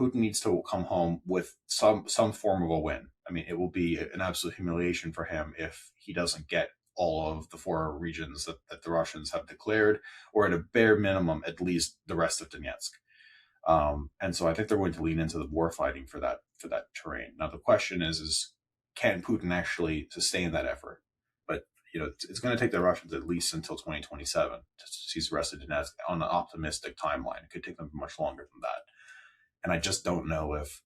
Putin needs to come home with some form of a win. I mean, it will be an absolute humiliation for him if he doesn't get all of the four regions that the Russians have declared, or at a bare minimum, at least the rest of Donetsk. And so I think they're going to lean into the war fighting for that terrain. Now the question is can Putin actually sustain that effort? But it's going to take the Russians at least until 2027 to seize the rest of Donetsk on an optimistic timeline. It could take them much longer than that. And I just don't know if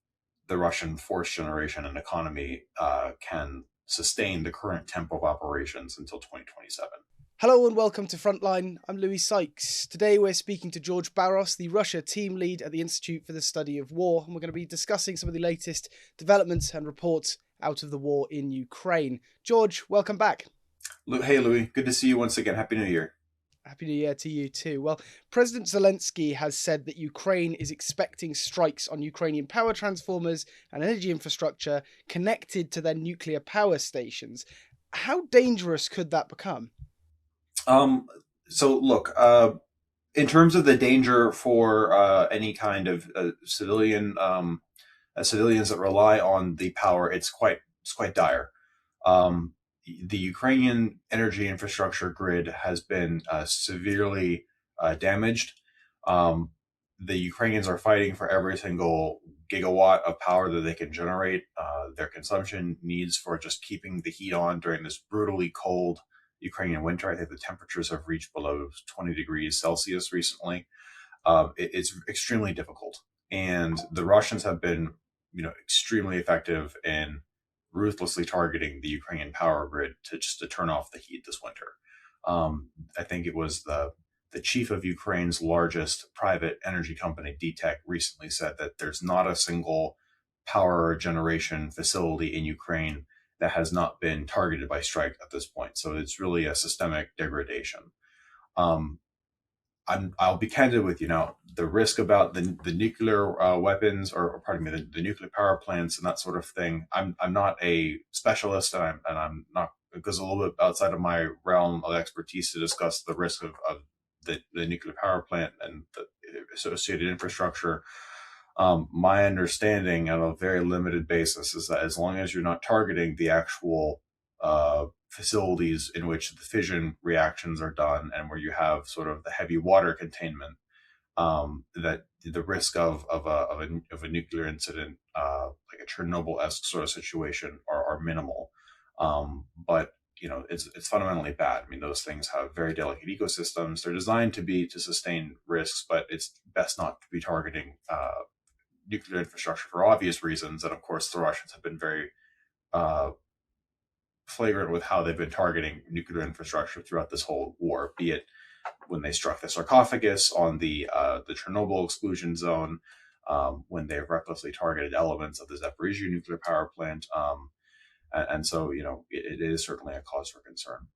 the Russian force generation and economy can sustain the current tempo of operations until 2027. Hello and welcome to Frontline. I'm Louis Sykes. Today we're speaking to George Barros, the Russia team lead at the Institute for the Study of War, and we're going to be discussing some of the latest developments and reports out of the war in Ukraine. George, welcome back. Hey Louis, good to see you once again. Happy New Year. Happy New Year to you too. Well, President Zelensky has said that Ukraine is expecting strikes on Ukrainian power transformers and energy infrastructure connected to their nuclear power stations. How dangerous could that become? So look, in terms of the danger for any kind of civilians that rely on the power, it's quite dire. The Ukrainian energy infrastructure grid has been severely damaged. The Ukrainians are fighting for every single gigawatt of power that they can generate. Their consumption needs for just keeping the heat on during this brutally cold Ukrainian winter. I think the temperatures have reached below 20 degrees Celsius recently. It's extremely difficult. And the Russians have been, extremely effective in ruthlessly targeting the Ukrainian power grid to turn off the heat this winter. I think it was the chief of Ukraine's largest private energy company, DTEK, recently said that there's not a single power generation facility in Ukraine that has not been targeted by strike at this point. So it's really a systemic degradation. I'll be candid with you now. The risk about the nuclear weapons, or pardon me, the nuclear power plants and that sort of thing. I'm not a specialist, and I'm not. It goes a little bit outside of my realm of expertise to discuss the risk of the nuclear power plant and the associated infrastructure. My understanding on a very limited basis is that as long as you're not targeting the actual facilities in which the fission reactions are done and where you have sort of the heavy water containment, that the risk of a nuclear incident, like a Chernobyl-esque sort of situation, are minimal. But it's fundamentally bad. I mean, those things have very delicate ecosystems. They're designed to sustain risks, but it's best not to be targeting nuclear infrastructure for obvious reasons. And of course, the Russians have been very flagrant with how they've been targeting nuclear infrastructure throughout this whole war, be it when they struck the sarcophagus on the Chernobyl exclusion zone, when they've recklessly targeted elements of the Zaporizhzhia nuclear power plant. And so, it is certainly a cause for concern.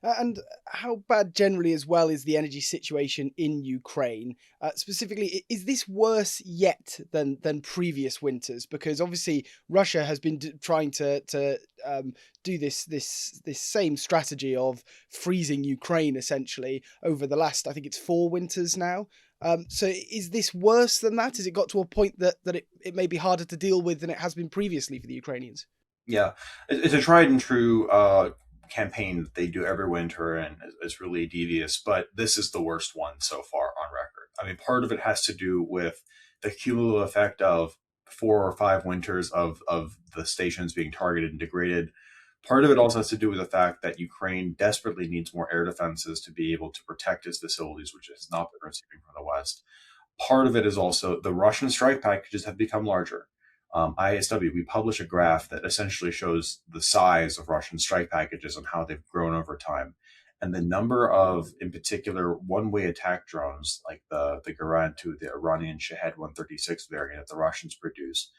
And how bad generally as well is the energy situation in Ukraine? Specifically, is this worse yet than previous winters? Because obviously Russia has been trying to do this same strategy of freezing Ukraine essentially over the last, I think it's 4 winters now. So is this worse than that? Has it got to a point that it may be harder to deal with than it has been previously for the Ukrainians? Yeah, it's a tried and true campaign that they do every winter, and it's really devious, but this is the worst one so far on record. I mean, part of it has to do with the cumulative effect of 4 or 5 winters of the stations being targeted and degraded. Part of it also has to do with the fact that Ukraine desperately needs more air defenses to be able to protect its facilities, which it has not been receiving from the West. Part of it is also the Russian strike packages have become larger. ISW, we publish a graph that essentially shows the size of Russian strike packages and how they've grown over time. And the number of, in particular, one-way attack drones, like the Garand 2, the Iranian Shahed 136 variant that the Russians produce.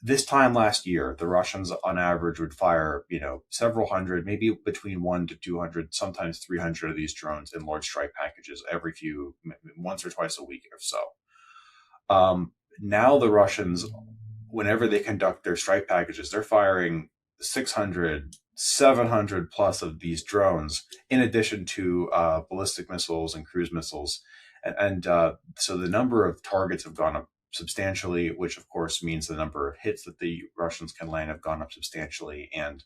This time last year, the Russians on average would fire, several hundred, maybe between 1 to 200, sometimes 300 of these drones in large strike packages once or twice a week or so. Now the Russians, whenever they conduct their strike packages, they're firing 600, 700 plus of these drones, in addition to ballistic missiles and cruise missiles. And so the number of targets have gone up substantially, which of course means the number of hits that the Russians can land have gone up substantially, and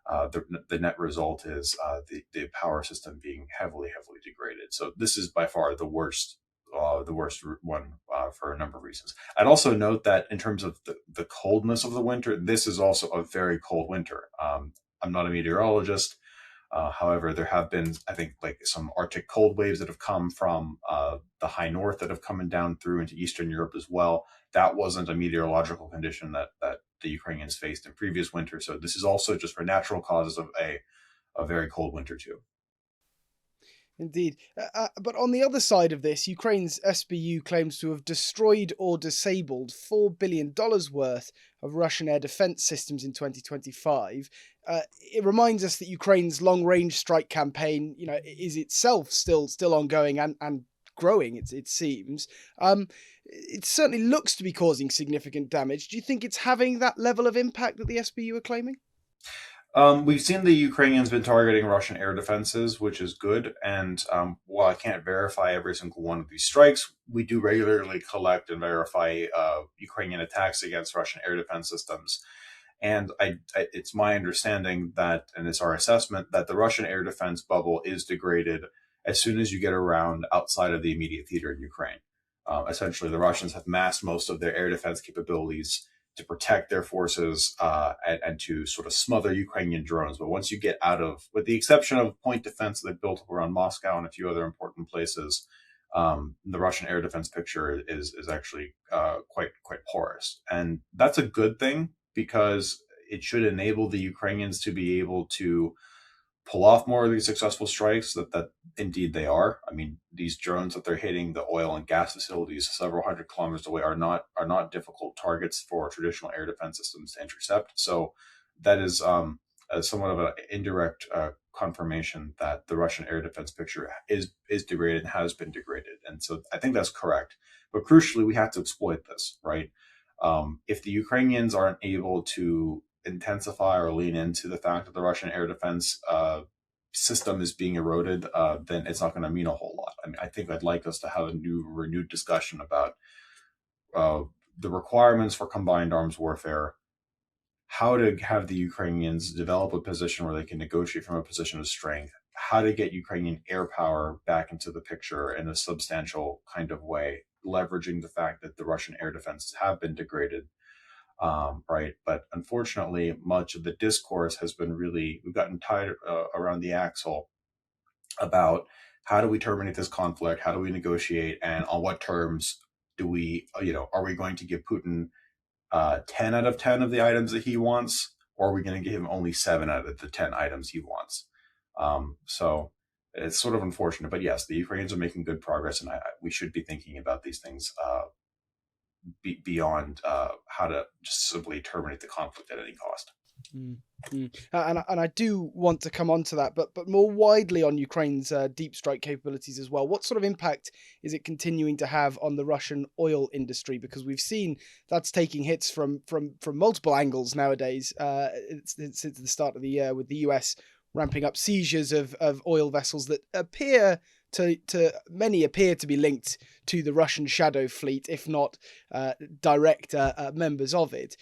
the net result is the power system being heavily degraded. So this is by far the worst one for a number of reasons. I'd also note that in terms of the coldness of the winter, this is also a very cold winter. I'm not a meteorologist. However, there have been, I think, like some Arctic cold waves that have come from the high north that have come down through into Eastern Europe as well. That wasn't a meteorological condition that the Ukrainians faced in previous winters. So this is also just for natural causes of a very cold winter too. Indeed. But on the other side of this, Ukraine's SBU claims to have destroyed or disabled $4 billion worth of Russian air defense systems in 2025. It reminds us that Ukraine's long-range strike campaign, is itself still ongoing and growing, it seems. It certainly looks to be causing significant damage. Do you think it's having that level of impact that the SBU are claiming? We've seen the Ukrainians been targeting Russian air defenses, which is good. And while I can't verify every single one of these strikes, we do regularly collect and verify Ukrainian attacks against Russian air defense systems. And it's my understanding that, and it's our assessment, that the Russian air defense bubble is degraded as soon as you get around outside of the immediate theater in Ukraine. Essentially, the Russians have massed most of their air defense capabilities to protect their forces and to sort of smother Ukrainian drones. But once you get out of, with the exception of point defense that they built up around Moscow and a few other important places, the Russian air defense picture is actually quite porous, and that's a good thing because it should enable the Ukrainians to be able to pull off more of these successful strikes that indeed they are. I mean, these drones that they're hitting the oil and gas facilities several hundred kilometers away are not difficult targets for traditional air defense systems to intercept. So that is somewhat of an indirect confirmation that the Russian air defense picture is degraded and has been degraded. And so I think that's correct. But crucially, we have to exploit this, right? If the Ukrainians aren't able to intensify or lean into the fact that the Russian air defense system is being eroded, then it's not going to mean a whole lot. I mean, I think I'd like us to have a renewed discussion about the requirements for combined arms warfare, how to have the Ukrainians develop a position where they can negotiate from a position of strength, how to get Ukrainian air power back into the picture in a substantial kind of way, leveraging the fact that the Russian air defenses have been degraded. Right. But unfortunately, much of the discourse has been we've gotten tied around the axle about how do we terminate this conflict? How do we negotiate? And on what terms are we going to give Putin 10 out of 10 of the items that he wants? Or are we going to give him only 7 out of the 10 items he wants? So it's sort of unfortunate. But yes, the Ukrainians are making good progress, and we should be thinking about these things beyond how to just simply terminate the conflict at any cost. And I do want to come on to that, but more widely on Ukraine's deep strike capabilities as well. What sort of impact is it continuing to have on the Russian oil industry? Because we've seen that's taking hits from multiple angles nowadays since the start of the year, with the US ramping up seizures of oil vessels that appear to be linked to the Russian shadow fleet, if not direct members of it.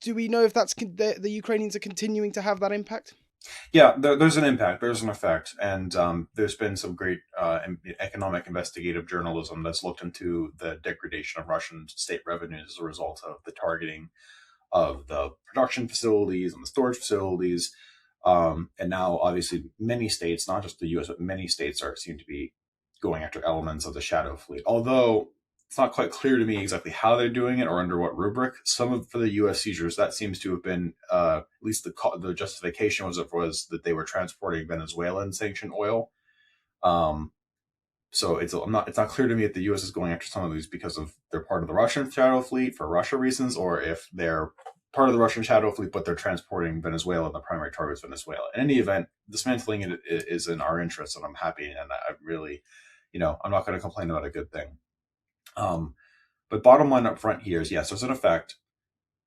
Do we know if that's the Ukrainians are continuing to have that impact? Yeah, there's an impact, there's an effect, and there's been some great economic investigative journalism that's looked into the degradation of Russian state revenues as a result of the targeting of the production facilities and the storage facilities. And now, obviously, many states, not just the U.S., but many states seem to be going after elements of the shadow fleet. Although it's not quite clear to me exactly how they're doing it or under what rubric. For the U.S. seizures, that seems to have been at least the justification was that they were transporting Venezuelan sanctioned oil. So it's not clear to me if the U.S. is going after some of these because of they're part of the Russian shadow fleet for Russia reasons, or if they're part of the Russian shadow fleet, but they're transporting Venezuela, and the primary target is Venezuela. In any event, dismantling it is in our interest, and I'm happy, and I really, I'm not going to complain about a good thing. But bottom line up front here is, yes, there's an effect.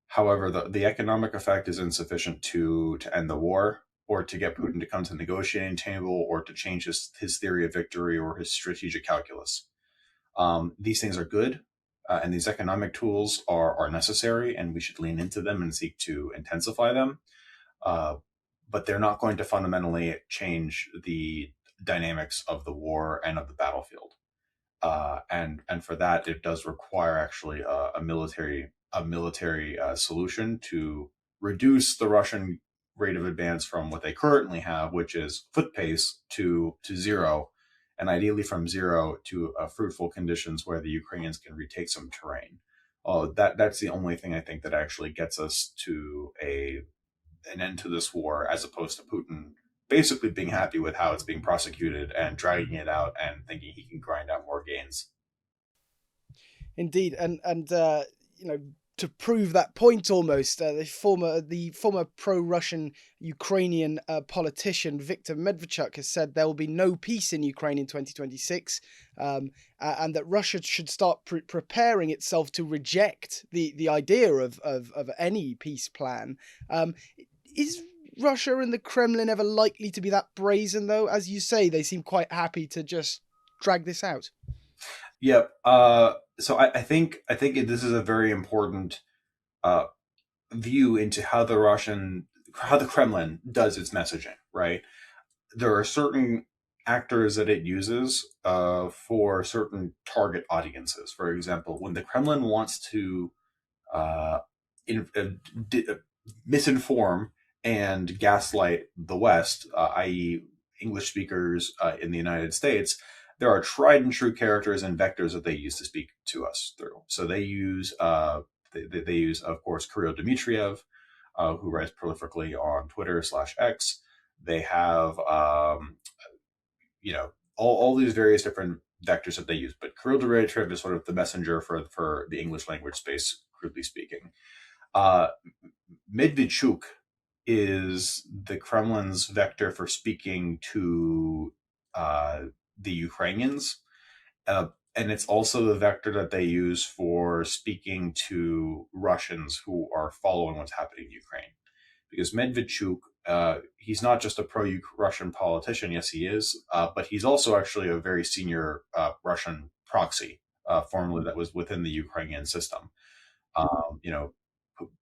However, the economic effect is insufficient to end the war, or to get Putin to come to the negotiating table, or to change his theory of victory or his strategic calculus. These things are good, and these economic tools are necessary, and we should lean into them and seek to intensify them. Uh, but they're not going to fundamentally change the dynamics of the war and of the battlefield. And for that, it does require actually a military solution to reduce the Russian rate of advance from what they currently have, which is foot pace, to zero, and ideally from zero to fruitful conditions where the Ukrainians can retake some terrain. That's the only thing I think that actually gets us to an end to this war, as opposed to Putin basically being happy with how it's being prosecuted and dragging it out and thinking he can grind out more gains. Indeed, and you know, to prove that point, almost the former pro-Russian Ukrainian politician Viktor Medvedchuk has said there will be no peace in Ukraine in 2026, and that Russia should start preparing itself to reject the idea of any peace plan. Is Russia and the Kremlin ever likely to be that brazen, though? As you say, they seem quite happy to just drag this out. Yep. So I think this is a very important uh, view into how the Kremlin does its messaging. Right. There are certain actors that it uses for certain target audiences. For example, when the Kremlin wants to uh, in, di- misinform and gaslight the West, i.e., English speakers in the United States, there are tried and true characters and vectors that they use to speak to us through. So they use, of course, Kirill Dmitriev, who writes prolifically on Twitter/X. They have all these various different vectors that they use, but Kirill Dmitriev is sort of the messenger for the English language space, crudely speaking. Uh, Medvedchuk is the Kremlin's vector for speaking to the Ukrainians, uh, and it's also the vector that they use for speaking to Russians who are following what's happening in Ukraine. Because Medvedchuk, he's not just a pro-Russian politician. Yes, he is, but he's also actually a very senior Russian proxy, formerly that was within the Ukrainian system. You know,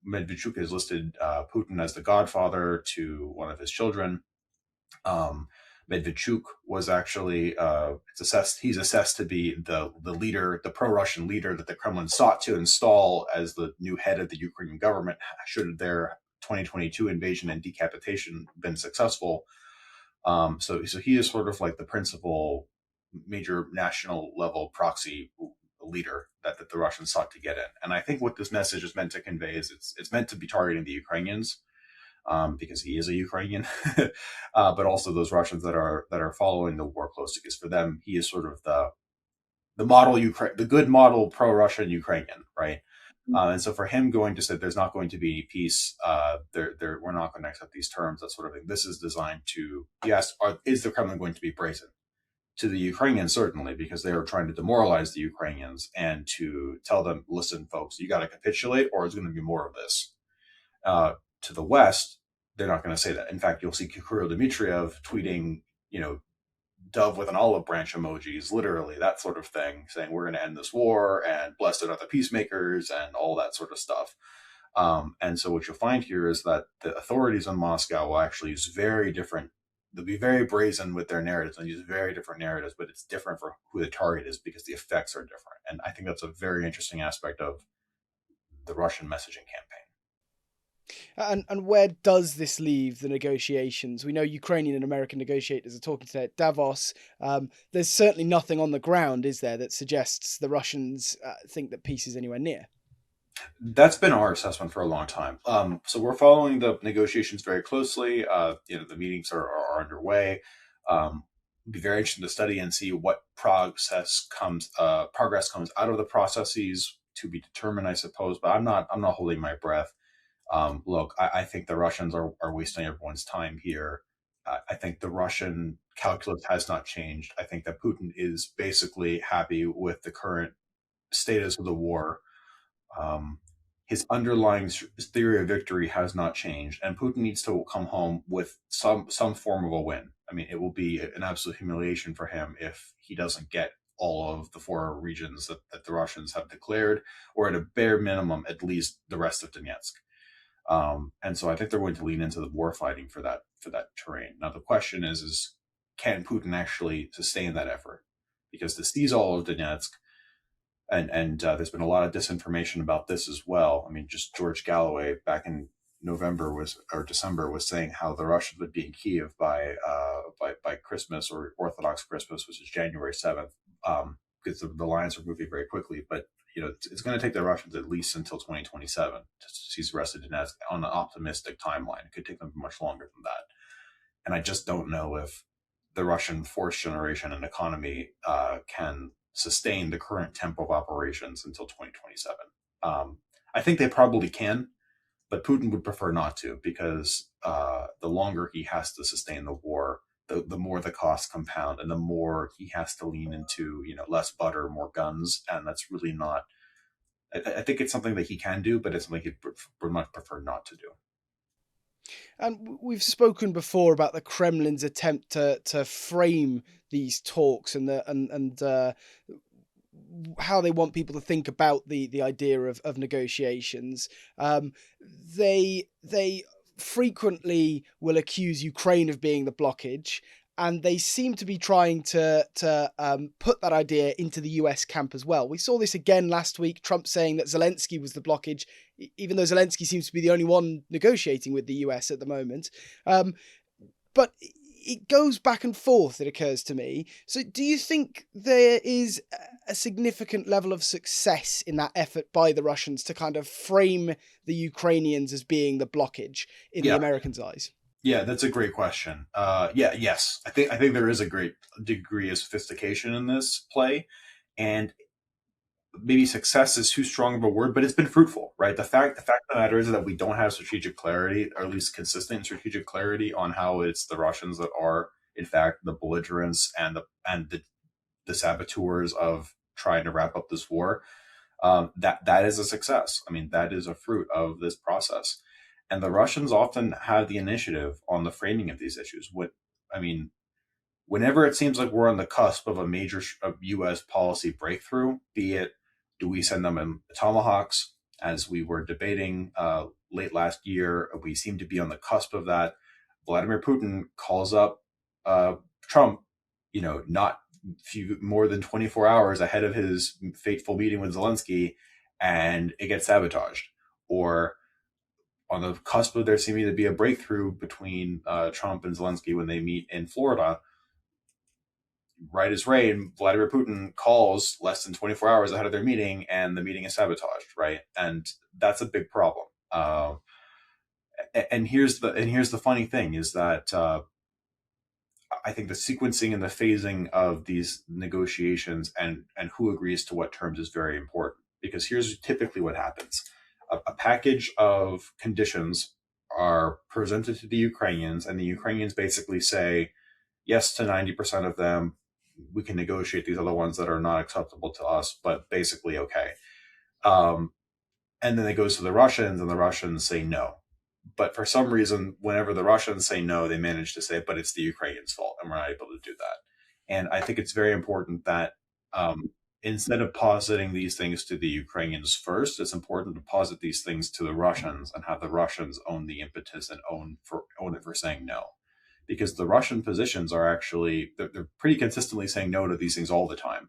Medvedchuk has listed Putin as the godfather to one of his children. Um, Medvedchuk was actually he's assessed to be the leader, the pro-Russian leader that the Kremlin sought to install as the new head of the Ukrainian government should their 2022 invasion and decapitation been successful. So he is sort of like the principal major national level proxy leader that the Russians sought to get in. And I think what this message is meant to convey is it's meant to be targeting the Ukrainians, because he is a Ukrainian, but also those Russians that are following the war closely, because for them he is sort of the model the good model pro-Russian Ukrainian, right? And so for him going to say there's not going to be peace, we're not going to accept these terms, that sort of thing. This is designed to, yes, is the Kremlin going to be brazen? To the Ukrainians, certainly, because they are trying to demoralize the Ukrainians and to tell them, listen, folks, you got to capitulate or it's going to be more of this. To the West, they're not going to say that. In fact, you'll see Kirill Dmitriev tweeting, dove with an olive branch emojis, literally that sort of thing, saying we're going to end this war and blessed are the peacemakers and all that sort of stuff. And so what you'll find here is that the authorities in Moscow will actually use very different. They'll be very brazen with their narratives and use very different narratives, but it's different for who the target is because the effects are different. And I think that's a very interesting aspect of the Russian messaging campaign. And where does this leave the negotiations? We know Ukrainian and American negotiators are talking today at Davos. There's certainly nothing on the ground, is there, that suggests the Russians think that peace is anywhere near? That's been our assessment for a long time. So we're following the negotiations very closely. The meetings are underway. It'd be very interesting to study and see what progress comes out of the processes to be determined, I suppose. But I'm not holding my breath. Look, I think the Russians are wasting everyone's time here. I think the Russian calculus has not changed. I think that Putin is basically happy with the current status of the war. um, his underlying theory of victory has not changed, and Putin needs to come home with some form of a win. I mean, it will be an absolute humiliation for him if he doesn't get all of the four regions that the Russians have declared, or at a bare minimum, at least the rest of Donetsk. And so I think they're going to lean into the war fighting for that terrain. Now the question is can Putin actually sustain that effort? Because to seize all of Donetsk, and there's been a lot of disinformation about this as well. I mean, just George Galloway back in November was or December was saying how the Russians would be in Kiev by Christmas or Orthodox Christmas, which is January 7th, because the lines are moving very quickly. But it's going to take the Russians at least until 2027 to seize the rest of Donetsk on an optimistic timeline. It could take them much longer than that. And I just don't know if the Russian force generation and economy can sustain the current tempo of operations until 2027. I think they probably can, but Putin would prefer not to because the longer he has to sustain the war, the more the costs compound, and the more he has to lean into less butter, more guns, and that's really not. I think it's something that he can do, but it's something he'd much prefer not to do. And we've spoken before about the Kremlin's attempt to frame these talks and how they want people to think about the idea of negotiations. They frequently will accuse Ukraine of being the blockage, and they seem to be trying to put that idea into the US camp as well. We saw this again last week, Trump saying that Zelensky was the blockage, even though Zelensky seems to be the only one negotiating with the US at the moment. But it goes back and forth, it occurs to me. So do you think there is a significant level of success in that effort by the Russians to kind of frame the Ukrainians as being the blockage in the Yeah, Americans' eyes? yeah, that's a great question. Yes, I think there is a great degree of sophistication in this play, and maybe success is too strong of a word, but it's been fruitful, right? The fact of the matter is that we don't have strategic clarity, or at least consistent strategic clarity, on how it's the Russians that are, in fact, the belligerents and the saboteurs of trying to wrap up this war. That is a success. I mean, that is a fruit of this process, and the Russians often have the initiative on the framing of these issues. I mean, whenever it seems like we're on the cusp of a major U.S. policy breakthrough, be it do we send them in tomahawks, as we were debating late last year, we seem to be on the cusp of that. Vladimir Putin calls up Trump, not few more than 24 hours ahead of his fateful meeting with Zelensky, and it gets sabotaged. Or on the cusp of there seeming to be a breakthrough between Trump and Zelensky when they meet in Florida, right as rain, Vladimir Putin calls less than 24 hours ahead of their meeting, and the meeting is sabotaged, right? And that's a big problem. And here's the funny thing is that I think the sequencing and the phasing of these negotiations and who agrees to what terms is very important, because here's typically what happens: a package of conditions are presented to the Ukrainians, and the Ukrainians basically say yes to 90% of them. We can negotiate these other ones that are not acceptable to us, but basically okay. Um, and then it goes to the Russians, and the Russians say no. But for some reason, whenever the Russians say no, they manage to say, but it's the Ukrainians' fault, and we're not able to do that. And I think it's very important that instead of positing these things to the Ukrainians first, it's important to posit these things to the Russians and have the Russians own the impetus and own it for saying no. Because the Russian positions are actually, they're pretty consistently saying no to these things all the time.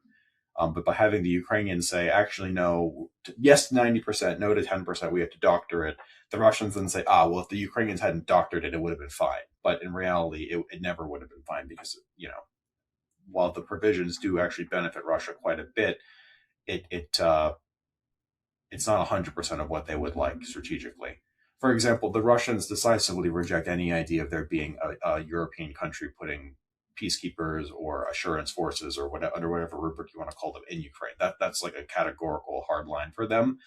But by having the Ukrainians say, actually, no, yes to 90%, no to 10%, we have to doctor it, the Russians then say, well, if the Ukrainians hadn't doctored it, it would have been fine. But in reality, it never would have been fine because, while the provisions do actually benefit Russia quite a bit, it's not 100% of what they would like strategically. For example, the Russians decisively reject any idea of there being a European country putting peacekeepers or assurance forces or whatever, under whatever rubric you want to call them, in Ukraine. That's like a categorical hard line for them.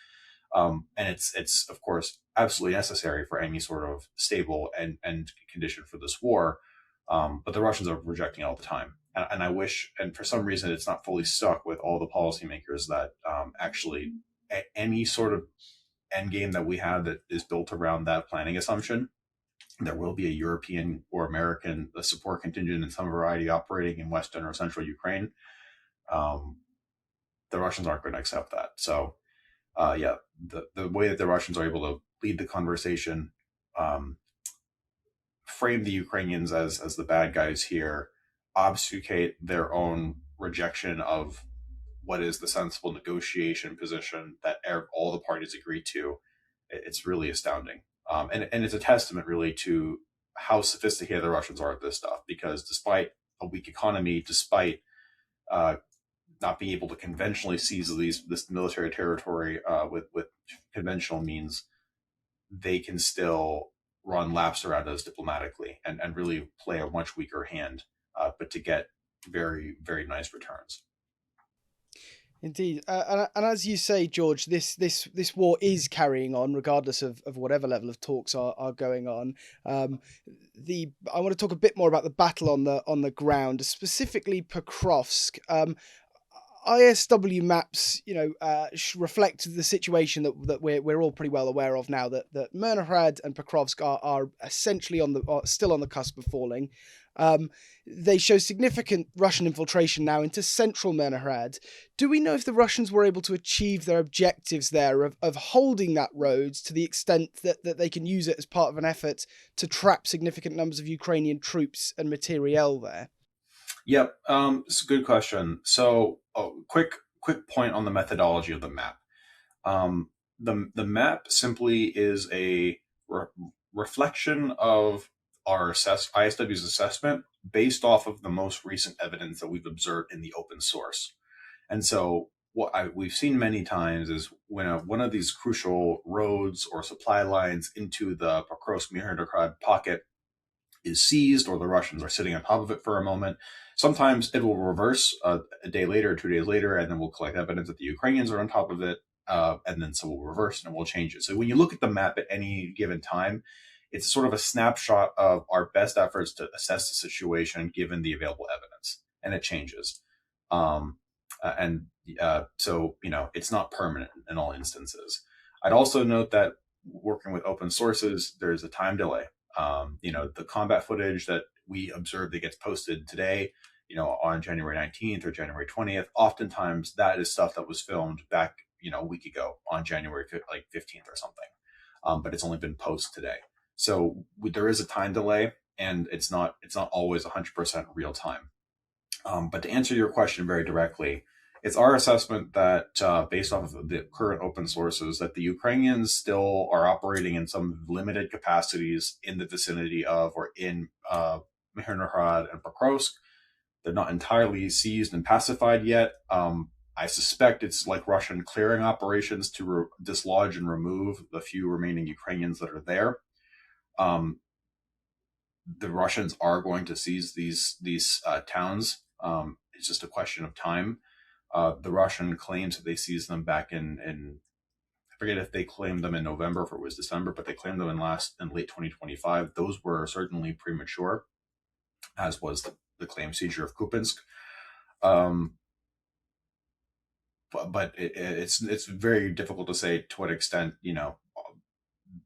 And it's of course absolutely necessary for any sort of stable and condition for this war. But the Russians are rejecting it all the time. And I wish, and for some reason, it's not fully stuck with all the policymakers that actually any sort of end game that we have that is built around that planning assumption. There will be a European or American support contingent in some variety operating in Western or Central Ukraine. Um, the Russians aren't going to accept that. So, yeah, the way that the Russians are able to lead the conversation, um, frame the Ukrainians as the bad guys here, obfuscate their own rejection of what is the sensible negotiation position that all the parties agree to. It's really astounding. And it's a testament really to how sophisticated the Russians are at this stuff, because despite a weak economy, despite uh, not being able to conventionally seize this military territory with conventional means, they can still run laps around us diplomatically and really play a much weaker hand, but to get very, very nice returns. Indeed, and as you say, George, this war is carrying on regardless of whatever level of talks are going on. Um, the I want to talk a bit more about the battle on the ground, specifically Pokrovsk. ISW maps, reflect the situation that we're all pretty well aware of now. That Myrnograd and Pokrovsk are essentially still on the cusp of falling. Um, they show significant Russian infiltration now into central Myrnograd. Do we know if the Russians were able to achieve their objectives there of holding that road to the extent that they can use it as part of an effort to trap significant numbers of Ukrainian troops and materiel there? Yep, it's a good question. So, quick point on the methodology of the map. The map simply is a re- reflection of our ISW's assessment based off of the most recent evidence that we've observed in the open source. And so, we've seen many times is when one of these crucial roads or supply lines into the Pokrovsk-Myrhorod pocket is seized, or the Russians are sitting on top of it for a moment. Sometimes it will reverse a day later, 2 days later, and then we'll collect evidence that the Ukrainians are on top of it, and then so we'll reverse and we'll change it. So when you look at the map at any given time, it's sort of a snapshot of our best efforts to assess the situation given the available evidence, and it changes. Um, and So, it's not permanent in all instances. I'd also note that working with open sources, there's a time delay. The combat footage that we observe that gets posted today, on January 19th or January 20th, oftentimes that is stuff that was filmed back, a week ago on January 15th or something. But it's only been posted today. So there is a time delay, and it's not always 100% real time. But to answer your question very directly, it's our assessment that, based off of the current open sources, that the Ukrainians still are operating in some limited capacities in the vicinity of or in Myrhorod and Pokrovsk. They're not entirely seized and pacified yet. I suspect it's like Russian clearing operations to dislodge and remove the few remaining Ukrainians that are there. Um, the Russians are going to seize these towns. It's just a question of time. The Russian claims that they seized them back in I forget if they claimed them in November, if it was December, but they claimed them in late 2025. Those were certainly premature, as was the claim seizure of Kupinsk. Um, but it's very difficult to say to what extent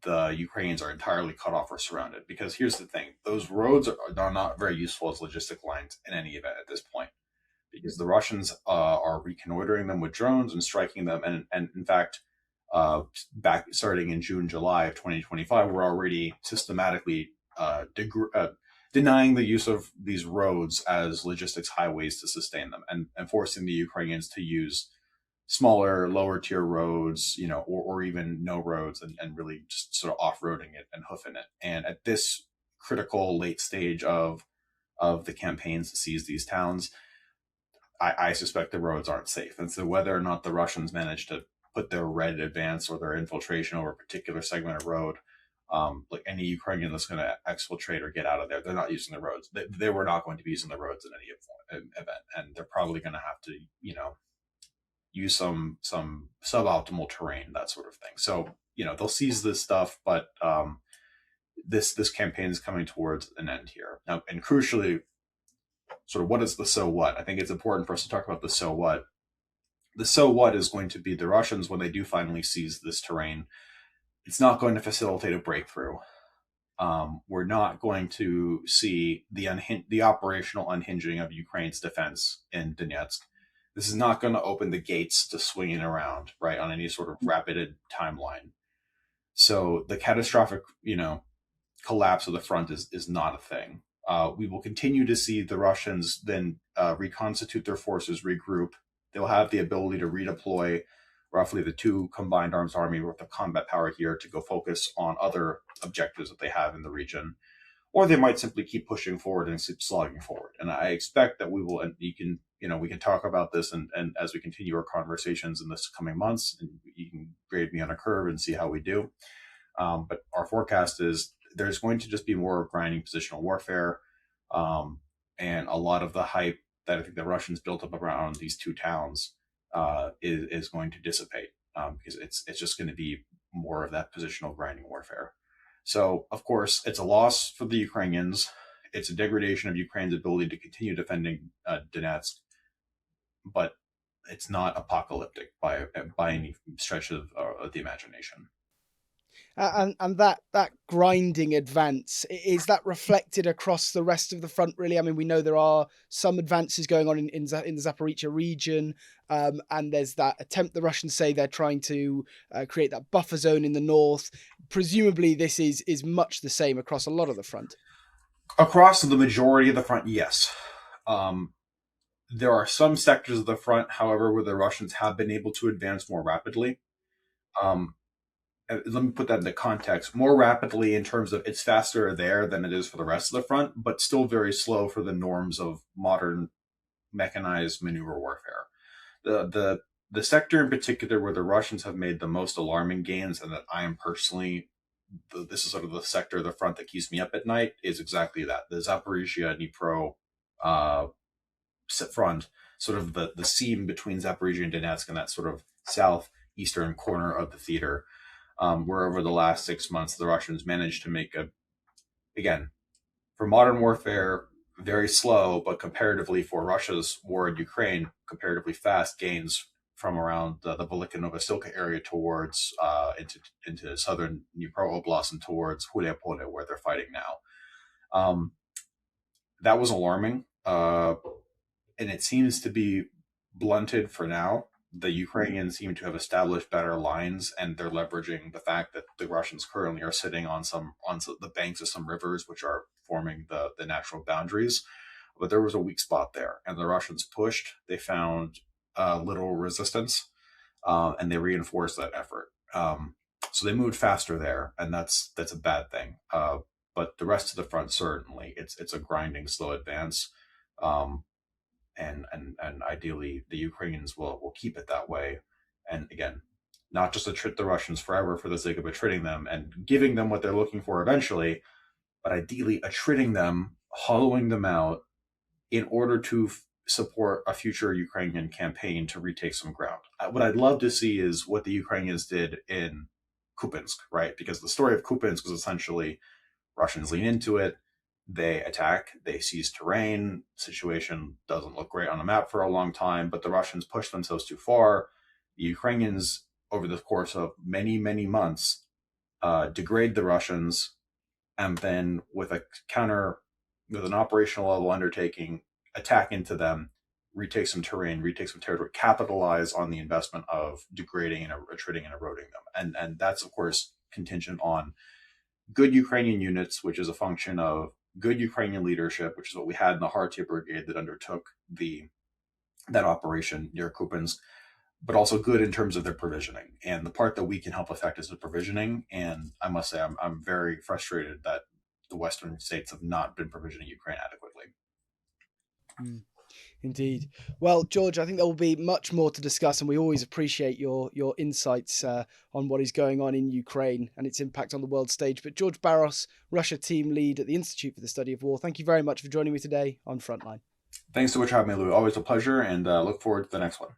the Ukrainians are entirely cut off or surrounded. Because here's the thing: those roads are not very useful as logistic lines in any event at this point, because the Russians are reconnoitering them with drones and striking them. And in fact, back starting in June, July of 2025, we're already systematically denying the use of these roads as logistics highways to sustain them, and forcing the Ukrainians to use smaller, lower tier roads, or even no roads, and really just sort of off-roading it and hoofing it. And at this critical late stage of the campaigns to seize these towns, I suspect the roads aren't safe. And so whether or not the Russians manage to put their red advance or their infiltration over a particular segment of road, like any Ukrainian that's going to exfiltrate or get out of there, they're not using the roads. They were not going to be using the roads in any event, and they're probably going to have to, use some suboptimal terrain, that sort of thing. So they'll seize this stuff, but this campaign is coming towards an end here now. And crucially, sort of what is the so what? I think it's important for us to talk about the so what. The so what is going to be the Russians when they do finally seize this terrain. It's not going to facilitate a breakthrough. We're not going to see the operational unhinging of Ukraine's defense in Donetsk. this is not going to open the gates to swinging around, right, on any sort of rapid timeline. So the catastrophic, collapse of the front is not a thing. We will continue to see the Russians then reconstitute their forces, regroup. They'll have the ability to redeploy roughly the two combined arms army with the combat power here to go focus on other objectives that they have in the region, or they might simply keep pushing forward and keep slogging forward. And I expect that we will, and we can talk about this and as we continue our conversations in this coming months, and you can grade me on a curve and see how we do. But our forecast is there's going to just be more grinding positional warfare, and a lot of the hype that I think the Russians built up around these two towns is going to dissipate, because it's just going to be more of that positional grinding warfare. So, of course, it's a loss for the Ukrainians. It's a degradation of Ukraine's ability to continue defending Donetsk, but it's not apocalyptic by any stretch of the imagination. And that grinding advance, is that reflected across the rest of the front? Really, I mean, we know there are some advances going on in the Zaporizhia region, and there's that attempt. The Russians say they're trying to create that buffer zone in the north. Presumably, this is much the same across a lot of the front. Across the majority of the front, yes. There are some sectors of the front, however, where the Russians have been able to advance more rapidly. Let me put that into context. More rapidly in terms of it's faster there than it is for the rest of the front, but still very slow for the norms of modern mechanized maneuver warfare. The sector in particular where the Russians have made the most alarming gains, and that I am personally, this is sort of the sector of the front that keeps me up at night, is exactly that. The Zaporizhia Dnipro front, sort of the seam between Zaporizhia and Donetsk, and that sort of southeastern corner of the theater, where over the last 6 months, the Russians managed to make again, for modern warfare, very slow, but comparatively for Russia's war in Ukraine, comparatively fast gains from around the Velika Novosilka area towards into southern Dnipro Oblast and towards Huliapole, where they're fighting now. That was alarming, and it seems to be blunted for now. The Ukrainians seem to have established better lines, and they're leveraging the fact that the Russians currently are sitting on the banks of some rivers, which are forming the natural boundaries. But there was a weak spot there, and the Russians pushed. They found little resistance, and they reinforced that effort. So they moved faster there, and that's a bad thing. But the rest of the front, certainly, it's a grinding, slow advance. And ideally the Ukrainians will keep it that way. And again, not just attrit the Russians forever for the sake of attriting them and giving them what they're looking for eventually, but ideally attriting them, hollowing them out in order to support a future Ukrainian campaign to retake some ground. What I'd love to see is what the Ukrainians did in Kupiansk, right? Because the story of Kupiansk was essentially Russians lean into it, they attack, they seize terrain. Situation doesn't look great on a map for a long time, but the Russians push themselves too far. The Ukrainians, over the course of many, many months, degrade the Russians, and then with an operational level undertaking, attack into them, retake some terrain, retake some territory, capitalize on the investment of degrading and attriting and eroding them. And that's, of course, contingent on good Ukrainian units, which is a function of good Ukrainian leadership, which is what we had in the Hartia Brigade that undertook that operation near Kupiansk, but also good in terms of their provisioning. And the part that we can help affect is the provisioning. And I must say, I'm very frustrated that the Western states have not been provisioning Ukraine adequately. Indeed. Well, George, I think there will be much more to discuss, and we always appreciate your insights on what is going on in Ukraine and its impact on the world stage. But George Barros, Russia team lead at the Institute for the Study of War, thank you very much for joining me today on Frontline. Thanks so much for having me, Lou. Always a pleasure, and look forward to the next one.